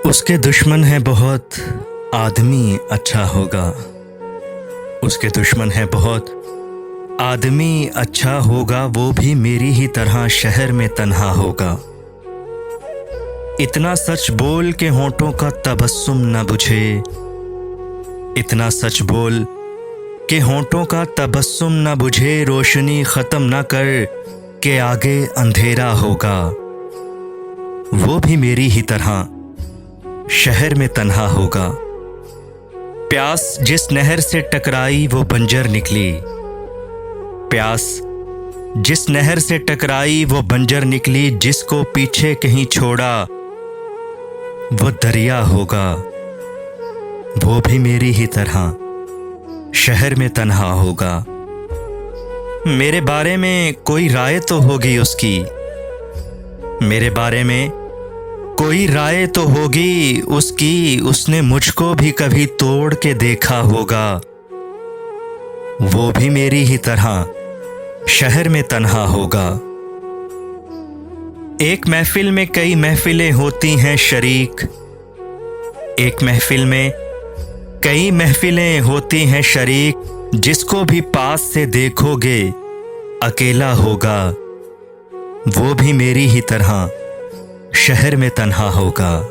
उसके दुश्मन है बहुत, आदमी अच्छा होगा। उसके दुश्मन है बहुत, आदमी अच्छा होगा। वो भी मेरी ही तरह शहर में तन्हा होगा। इतना सच बोल के होंठों का तबस्सुम न बुझे। इतना सच बोल के होंठों का तबस्सुम न बुझे। रोशनी ख़त्म न कर के आगे अंधेरा होगा। वो भी मेरी ही तरह शहर में तन्हा होगा। प्यास जिस नहर से टकराई वो बंजर निकली। प्यास जिस नहर से टकराई वो बंजर निकली। जिसको पीछे कहीं छोड़ा वो दरिया होगा। वो भी मेरी ही तरह शहर में तन्हा होगा। मेरे बारे में कोई राय तो होगी उसकी। मेरे बारे में कोई राय तो होगी उसकी। उसने मुझको भी कभी तोड़ के देखा होगा। वो भी मेरी ही तरह शहर में तन्हा होगा। एक महफिल में कई महफिलें होती हैं शरीक। एक महफिल में कई महफिलें होती हैं शरीक। जिसको भी पास से देखोगे अकेला होगा। वो भी मेरी ही तरह शहर में तन्हा होगा।